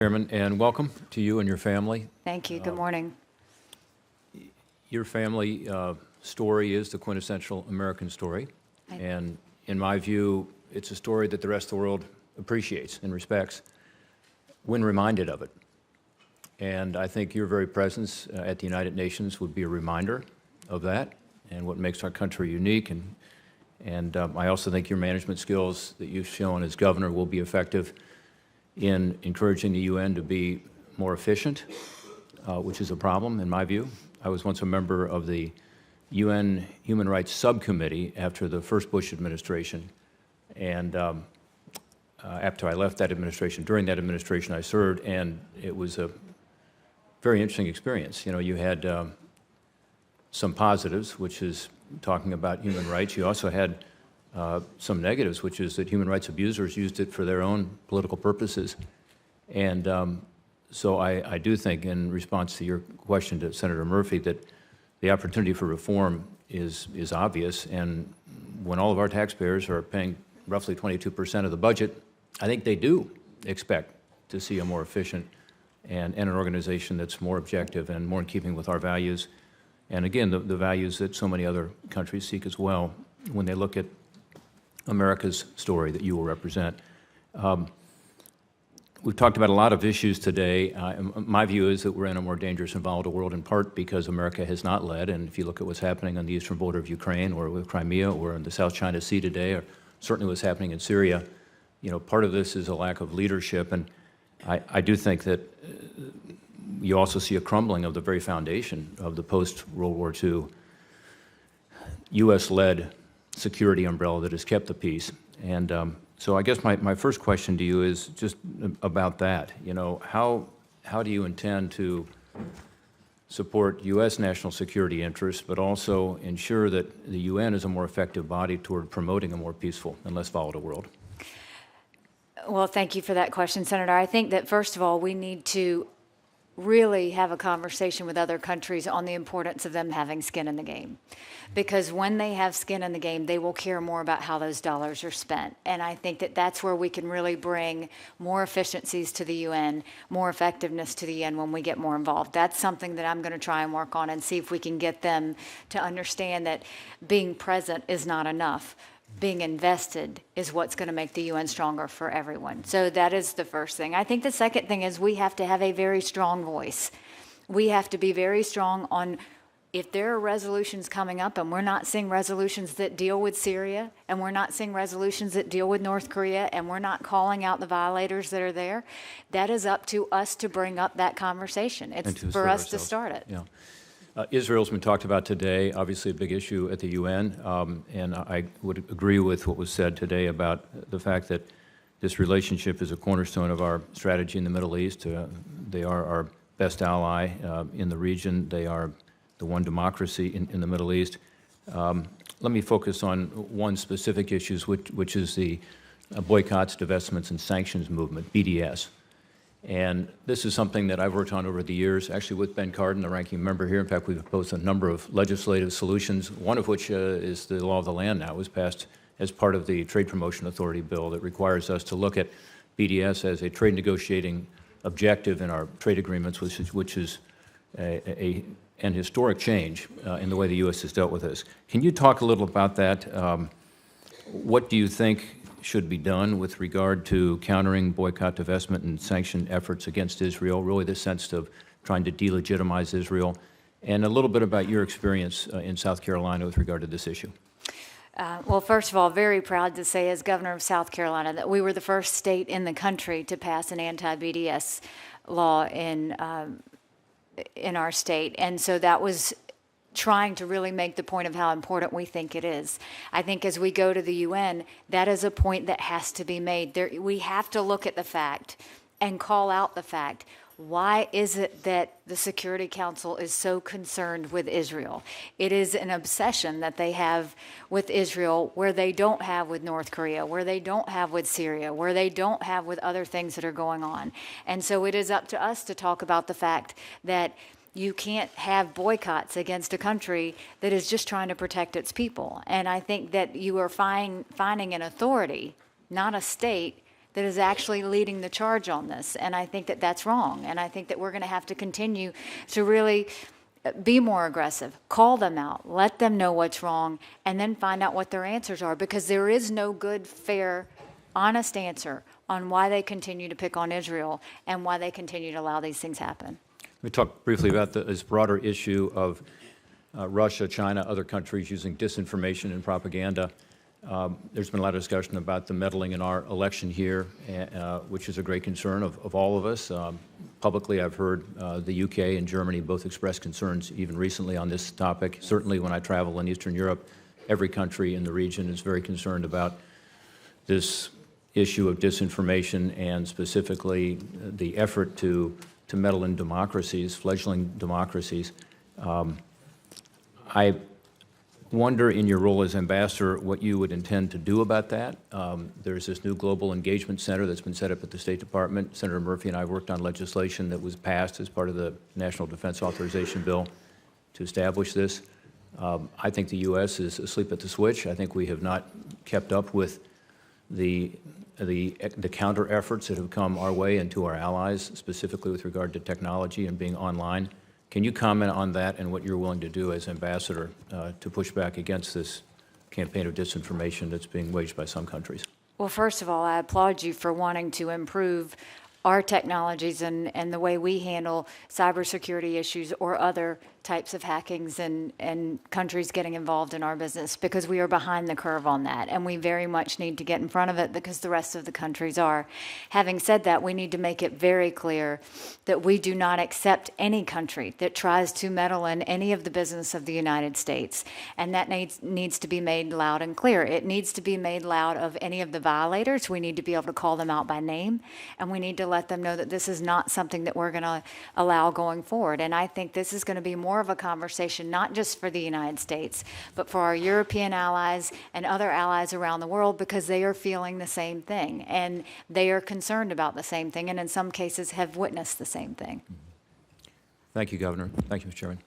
Chairman, and welcome to you and your family. Thank you. Good morning. Your family story is the quintessential American story, and in my view, it's a story that the rest of the world appreciates and respects when reminded of it. And I think your very presence at the United Nations would be a reminder of that and what makes our country unique. And I also think your management skills that you've shown as governor will be effective in encouraging the UN to be more efficient, which is a problem in my view. I was once a member of the UN Human Rights Subcommittee after the first Bush administration, and after I left that administration, during that administration I served, and it was a very interesting experience. You know, you had some positives, which is talking about human rights. You also had some negatives, which is that human rights abusers used it for their own political purposes. And so I do think, in response to your question to Senator Murphy, that the opportunity for reform is obvious. And when all of our taxpayers are paying roughly 22% of the budget, I think they do expect to see a more efficient and an organization that's more objective and more in keeping with our values. And again, the values that so many other countries seek as well when they look at America's story that you will represent. We've talked about a lot of issues today. My view is that we're in a more dangerous and volatile world, in part because America has not led. And if you look at what's happening on the eastern border of Ukraine, or with Crimea, or in the South China Sea today, or certainly what's happening in Syria, you know, part of this is a lack of leadership. And I do think that you also see a crumbling of the very foundation of the post-World War II U.S.-led security umbrella that has kept the peace. And so I guess my first question to you is just about that. You know, how do you intend to support U.S. national security interests, but also ensure that the UN is a more effective body toward promoting a more peaceful and less volatile world? Well, thank you for that question, Senator. I think that, first of all, we need to really have a conversation with other countries on the importance of them having skin in the game. Because when they have skin in the game, they will care more about how those dollars are spent. And I think that that's where we can really bring more efficiencies to the UN, more effectiveness to the UN when we get more involved. That's something that I'm going to try and work on and see if we can get them to understand that being present is not enough. Being invested is what's going to make the UN stronger for everyone. So that is the first thing. I think the second thing is we have to have a very strong voice. We have to be very strong on, if there are resolutions coming up, and we're not seeing resolutions that deal with Syria, and we're not seeing resolutions that deal with North Korea, and we're not calling out the violators that are there, that is up to us to bring up that conversation. It's for us to start it. Yeah. Israel's been talked about today, obviously a big issue at the UN, and I would agree with what was said today about the fact that this relationship is a cornerstone of our strategy in the Middle East. They are our best ally in the region. They are the one democracy in the Middle East. Let me focus on one specific issue, which is the boycotts, divestments, and sanctions movement, BDS. And this is something that I've worked on over the years, actually with Ben Cardin, the ranking member here. In fact, we've proposed a number of legislative solutions, one of which is the law of the land now. It was passed as part of the Trade Promotion Authority bill that requires us to look at BDS as a trade negotiating objective in our trade agreements, which is an historic change in the way the U.S. has dealt with this. Can you talk a little about that? What do you think should be done with regard to countering boycott, divestment, and sanction efforts against Israel, really the sense of trying to delegitimize Israel, and a little bit about your experience in South Carolina with regard to this issue? Well, first of all, very proud to say as governor of South Carolina that we were the first state in the country to pass an anti-BDS law in our state. And so that was trying to really make the point of how important we think it is. I think as we go to the UN, that is a point that has to be made. We have to look at the fact and call out the fact. Why is it that the Security Council is so concerned with Israel? It is an obsession that they have with Israel where they don't have with North Korea, where they don't have with Syria, where they don't have with other things that are going on. And so it is up to us to talk about the fact that you can't have boycotts against a country that is just trying to protect its people. And I think that you are finding an authority, not a state, that is actually leading the charge on this. And I think that that's wrong. And I think that we're going to have to continue to really be more aggressive, call them out, let them know what's wrong, and then find out what their answers are, because there is no good, fair, honest answer on why they continue to pick on Israel and why they continue to allow these things happen. Let me talk briefly about this broader issue of Russia, China, other countries using disinformation and propaganda. There's been a lot of discussion about the meddling in our election here, which is a great concern of all of us. Publicly, I've heard the UK and Germany both express concerns even recently on this topic. Certainly when I travel in Eastern Europe, every country in the region is very concerned about this issue of disinformation and specifically the effort to meddle in democracies, fledgling democracies. I wonder, in your role as ambassador, what you would intend to do about that. There's this new Global Engagement Center that's been set up at the State Department. Senator Murphy and I worked on legislation that was passed as part of the National Defense Authorization Bill to establish this. I think the U.S. is asleep at the switch. I think we have not kept up with the counter efforts that have come our way and to our allies, specifically with regard to technology and being online. Can you comment on that and what you're willing to do as ambassador to push back against this campaign of disinformation that's being waged by some countries? Well, first of all, I applaud you for wanting to improve our technologies and the way we handle cybersecurity issues or other types of hackings and countries getting involved in our business, because we are behind the curve on that, and we very much need to get in front of it because the rest of the countries are. Having said that, we need to make it very clear that we do not accept any country that tries to meddle in any of the business of the United States, and that needs to be made loud and clear. It needs to be made loud of any of the violators. We need to be able to call them out by name, and we need to let them know that this is not something that we're going to allow going forward. And I think this is going to be more of a conversation, not just for the United States, but for our European allies and other allies around the world, because they are feeling the same thing and they are concerned about the same thing, and in some cases have witnessed the same thing. Thank you, Governor. Thank you, Mr. Chairman.